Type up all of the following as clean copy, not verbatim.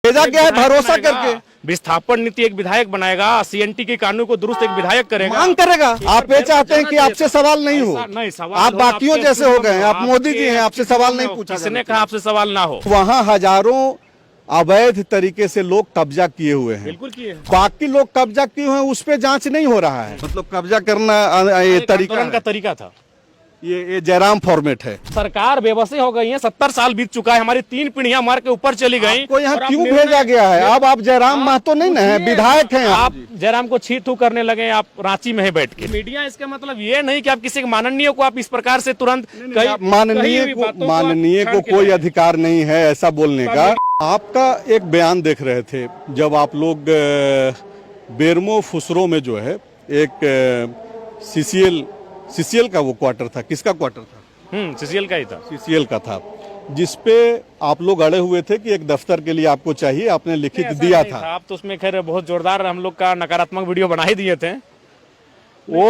भेजा गया है भरोसा करके। विस्थापन नीति एक विधायक बनाएगा, सीएनटी के कानून को दुरुस्त एक विधायक करेगा, मांग करेगा। आप ये चाहते हैं कि आपसे सवाल नहीं हो, नहीं सवाल आप बाकियों जैसे हो गए, आप मोदी जी हैं, आपसे सवाल नहीं पूछा। किसने कहा आपसे सवाल ना हो? वहाँ हजारों अवैध तरीके से लोग कब्जा किए हुए हैं, बिल्कुल किए। बाकी लोग कब्जा किए हुए हैं, उस पे जांच नहीं हो रहा है। मतलब कब्जा करना ये तरीका का तरीका था, ये जयराम फॉर्मेट है। सरकार बेबसी हो गई है, 70 साल बीत चुका है, हमारी 3 पीढ़ियां मर के ऊपर चली गई। आपको यहाँ क्यों भेजा गया है? अब आप जयराम महतो नहीं है, विधायक हैं आप जयराम को छी थू करने लगे, आप रांची में है बैठ के। मीडिया इसका मतलब ये नहीं कि आप किसी माननीय को आप इस प्रकार से तुरंत माननीय को कोई अधिकार नहीं है ऐसा बोलने का। आपका एक बयान देख रहे थे जब आप लोग बेरमो फुसरो में जो है एक सीसीएल का वो क्वार्टर था, किसका क्वार्टर था? सीसीएल का ही था। सीसीएल का था, जिसपे आप लोग अड़े हुए थे कि एक दफ्तर के लिए आपको चाहिए, आपने लिखित दिया था। आप तो उसमें खैर बहुत जोरदार हम लोग का नकारात्मक वीडियो बना ही दिए थे। वो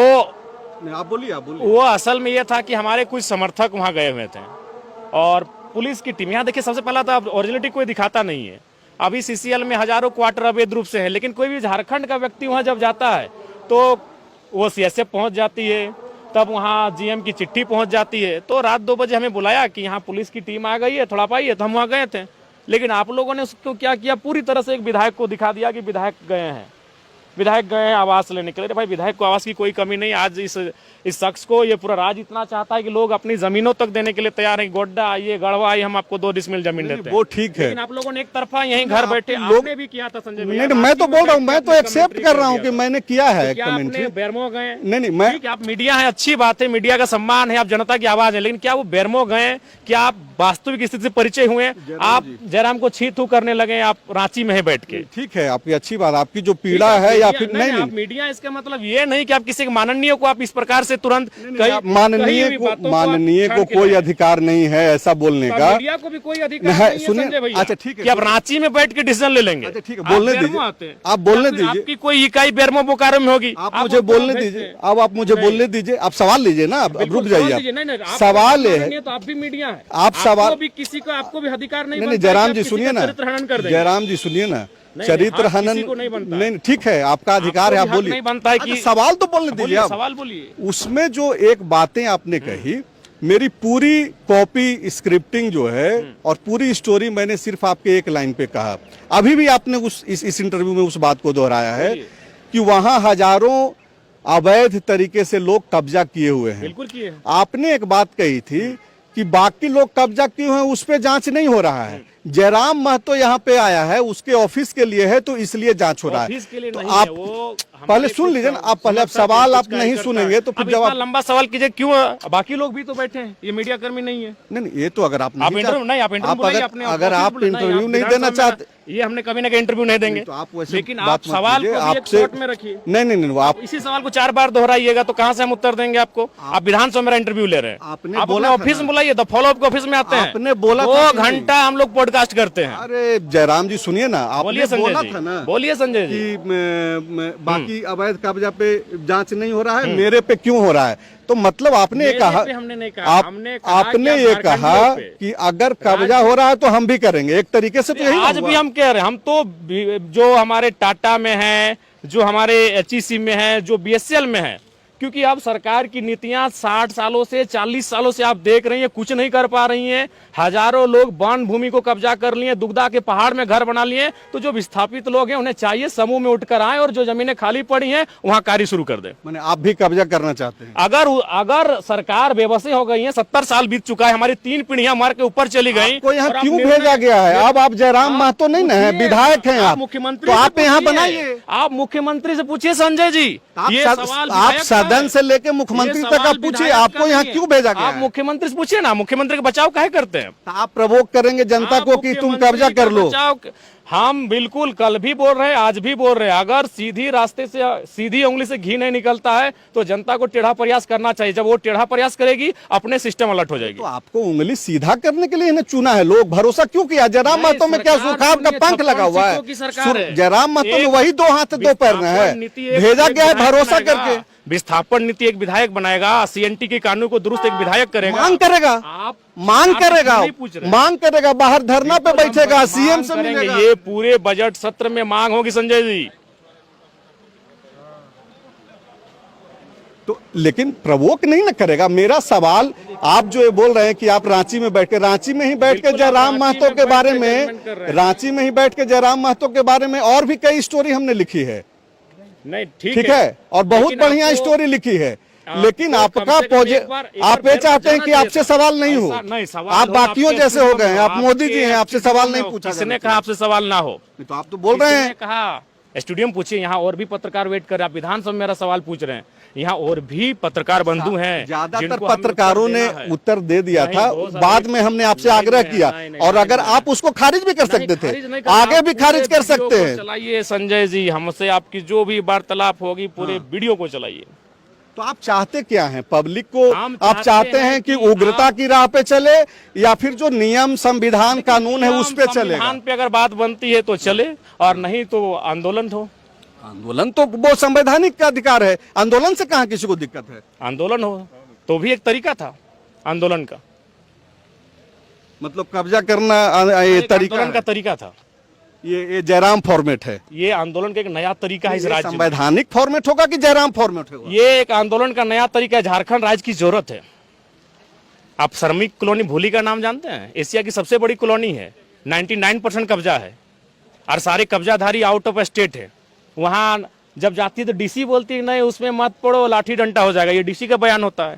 आप बोलिए। वो असल में ये था कि हमारे कुछ समर्थक वहाँ गए हुए थे और पुलिस की टीम, यहाँ देखिए सबसे पहला तो ओरिजिनलिटी कोई दिखाता नहीं है। अभी सीसीएल में हजारों क्वार्टर अवैध रूप से है, लेकिन कोई भी झारखंड का व्यक्ति वहाँ जब जाता है तो वो सीएसएफ पहुँच जाती है, तब वहाँ जीएम की चिट्ठी पहुँच जाती है। तो रात 2 बजे हमें बुलाया कि यहाँ पुलिस की टीम आ गई है, थोड़ा पाइए, तो हम वहाँ गए थे। लेकिन आप लोगों ने उसको क्या किया, पूरी तरह से एक विधायक को दिखा दिया कि विधायक गए हैं, विधायक गए हैं आवास लेने के लिए। भाई विधायक को आवास की कोई कमी नहीं। आज इस शख्स को ये पूरा राज इतना चाहता है कि लोग अपनी जमीनों तक देने के लिए तैयार हैं। गोड्डा आइए, गढ़वा आइए, हम आपको 2 डिसमिल जमीन देते हैं। वो ठीक है, लेकिन आप लोगों ने एक तरफा यहीं घर बैठे आपने भी किया था संजय भैया। नहीं, मैं तो बोल रहा हूँ, मैं तो एक्सेप्ट कर रहा हूँ कि मैंने किया है कमेंट्री। बेरमो गए? नहीं, मैं आप मीडिया है, अच्छी बात है, मीडिया का सम्मान है, आप जनता की आवाज है, लेकिन क्या वो बेरमो गए? क्या आप वास्तविक स्थिति से परिचय हुए? आप जयराम को छी थू करने लगे, आप रांची में है बैठ के। ठीक है, आपकी अच्छी बात, आपकी जो पीड़ा है या फिर नहीं, मीडिया इसका मतलब ये नहीं कि आप किसी माननीय को आप इस प्रकार से तुरंत माननीय को कोई अधिकार नहीं है ऐसा बोलने का। मीडिया को भी कोई अधिकार नहीं है संजय भैया। अच्छा ठीक है, कि आप रांची में बैठ के डिसीजन ले लेंगे। अच्छा ठीक है, बोलने दीजिए, आप बोलने दीजिए। आपकी कोई इकाई बेरमो बोकारो में होगी, आप मुझे बोलने दीजिए। अब आप मुझे बोलने दीजिए, आप सवाल लीजिए ना, अब रुक जाइए। सवाल है तो आप भी मीडिया है, आप सवाल भी किसी को आपको भी अधिकार नहीं। जयराम जी सुनिए ना, जयराम जी सुनिए ना, चरित्र हनन नहीं, ठीक है, आपका अधिकार है, आप बोलिए। नहीं बनता है कि सवाल तो बोलने दीजिए, सवाल बोलिए। उसमें जो एक बातें आपने कही, मेरी पूरी कॉपी स्क्रिप्टिंग जो है और पूरी स्टोरी मैंने सिर्फ आपके एक लाइन पे कहा। अभी भी आपने इस इंटरव्यू में उस बात को दोहराया है कि वहां हजारों अवैध तरीके से लोग कब्जा किए हुए हैं। बिल्कुल किए। आपने एक बात कही थी कि बाकी लोग कब्जा किए हुए हैं, उस पे जांच नहीं हो रहा है। जयराम महतो यहाँ पे आया है, उसके ऑफिस के लिए है, तो इसलिए जांच हो रहा है। तो नहीं आप वो पहले सुन लीजिए ना, आप पहले सवाल आप नहीं सुनेंगे तो फिर जवाब। लंबा सवाल कीजिए, क्यों? बाकी लोग भी तो बैठे हैं, ये मीडिया कर्मी नहीं है। नहीं, ये तो अगर आप अगर आप इंटरव्यू नहीं देना चाहते, ये हमने कभी ना इंटरव्यू नहीं देंगे, तो आप वैसे लेकिन आप सवाल आपसे में रखिए। नहीं, आप इसी सवाल को 4 बार दोहराइएगा तो कहाँ से हम उत्तर देंगे आपको? आप विधानसभा मेरा इंटरव्यू ले रहे हैं, आपने बोला ऑफिस में बुलाइए, तो फॉलो अप के ऑफिस में आते हैं। आपने बोला 2 घंटा हम लोग पॉडकास्ट करते हैं। अरे जयराम जी सुनिए ना, आपने बोला था ना, बोलिए संजय जी, कि बाकी अवैध कब्जा पे जांच नहीं हो रहा है, मेरे पे क्यों हो रहा है? तो मतलब आपने ये कहा, हमने नहीं कहा, आपने ये कहा कि अगर कब्जा हो रहा है तो हम भी करेंगे। एक तरीके से तो यही आज भी हम कह रहे हैं, हम तो जो हमारे टाटा में है, जो हमारे एचईसी में है, जो बीएसएल में है, क्योंकि अब सरकार की नीतियां 60 सालों से 40 सालों से आप देख रही हैं, कुछ नहीं कर पा रही हैं। हजारों लोग वन भूमि को कब्जा कर लिए, दुगदा के पहाड़ में घर बना लिए। तो जो विस्थापित लोग हैं उन्हें चाहिए समूह में उठकर आए और जो जमीनें खाली पड़ी हैं वहां कार्य शुरू कर दे। माने आप भी कब्जा करना चाहते हैं? अगर सरकार बेबसी हो गई है, 70 साल बीत चुका है, हमारी 3 पीढ़ियां मर के ऊपर चली गई। को यहाँ क्यों भेजा गया है? अब आप जयराम महतो नहीं है, विधायक हैं आप, मुख्यमंत्री, तो आप यहाँ बनाइए। आप मुख्यमंत्री से पूछिए संजय जी, ये सवाल आप सदन से लेके मुख्यमंत्री तक आप पूछिए, आपको यहाँ क्यों भेजा गया? आप मुख्यमंत्री से पूछिए ना, मुख्यमंत्री का बचाव काहे करते हैं? आप प्रवोक करेंगे जनता को कि तुम कब्जा कर लो। हम बिल्कुल कल भी बोल रहे हैं, आज भी बोल रहे हैं, अगर सीधी रास्ते से सीधी उंगली से घी नहीं निकलता है तो जनता को टेढ़ा प्रयास करना चाहिए। जब वो टेढ़ा प्रयास करेगी अपने सिस्टम अलर्ट हो जाएगी। तो आपको उंगली सीधा करने के लिए इन्हें चुना है, लोग भरोसा क्यों किया? जयराम महतो में क्या सुखाव का पंख लगा हुआ है? जयराम महतो में वही 2 हाथ 2 पैर में है, भेजा गया है भरोसा करके। विस्थापन नीति एक विधायक बनाएगा, सीएनटी के कानून को दुरुस्त एक विधायक करेगा। मांग करेगा, आप मांग करेगा, नहीं पूछ रहे। मांग करेगा, बाहर धरना पे बैठेगा, सीएम से करेंगे। मिलेगा। ये पूरे बजट सत्र में मांग होगी संजय जी। तो लेकिन प्रवोक नहीं ना करेगा। मेरा सवाल, आप जो ये बोल रहे हैं कि आप रांची में बैठ के बिल्कुल, जयराम आप महतो रांची के में बारे बैठ के में, जजमेंट कर रहे हैं। रांची में ही बैठ के जयराम महतो के बारे में और भी कई स्टोरी हमने लिखी है, नहीं ठीक है, और बहुत लेकिन बढ़िया आपको- स्टोरी लिखी है। लेकिन आपको आपका कम से कम एक बार आप ये चाहते हैं कि जाना आपसे चाहिए सवाल नहीं हो, ऐसा नहीं, सवाल आप हो, बाकियों आपके जैसे हो गए हैं, आप आपके मोदी जी हैं, आपसे सवाल नहीं पूछा किसने जाना कहा आपसे सवाल ना हो? चाहिए। तो आप तो बोल रहे किसने हैं। कहा? स्टूडियो में पूछिए, यहाँ और भी पत्रकार वेट कर रहे हैं। आप विधानसभा में मेरा सवाल पूछ रहे हैं, यहाँ और भी पत्रकार बंधु हैं। ज्यादातर जिनको हमें पत्रकारों ने उत्तर देना है। उत्तर दे दिया नहीं, था, बहुत सारे- बाद में हमने आपसे नहीं, आग्रह नहीं, किया, नहीं, नहीं, और नहीं, अगर नहीं, आप उसको खारिज भी कर सकते थे, खारिज नहीं करना, आगे आप भी पूरे खारिज कर वीडियो सकते को हैं। चलाइए संजय जी, हमसे आपकी जो भी वार्तालाप होगी पूरे वीडियो को चलाइए। तो आप चाहते क्या हैं? पब्लिक को हम आप चाहते हैं कि उग्रता की राह पे चले, या फिर जो नियम संविधान कानून है उस पे चलेगा? संविधान पे अगर बात बनती है तो चले, और नहीं तो आंदोलन हो। आंदोलन तो वो संवैधानिक का अधिकार है, आंदोलन से कहाँ किसी को दिक्कत है? आंदोलन हो तो भी एक तरीका था आंदोलन का, मतलब कब्जा करना ये एक तरीका आंदोलन का है। तरीका था। ये जयराम फॉर्मेट है। ये आंदोलन का एक नया तरीका है इस ये राज्य में। संवैधानिक फॉर्मेट होगा कि जयराम फॉर्मेट होगा? ये एक आंदोलन का नया तरीका है, झारखंड राज्य की जरूरत है। आप श्रमिक कॉलोनी भूली का नाम जानते हैं? एशिया की सबसे बड़ी कॉलोनी है, 99% कब्जा है, और सारे कब्जाधारी आउट ऑफ स्टेट है। वहां जब जाती है तो डीसी बोलती है नहीं उसमें मत पड़ो, लाठी डंडा हो जाएगा, ये डीसी का बयान होता है।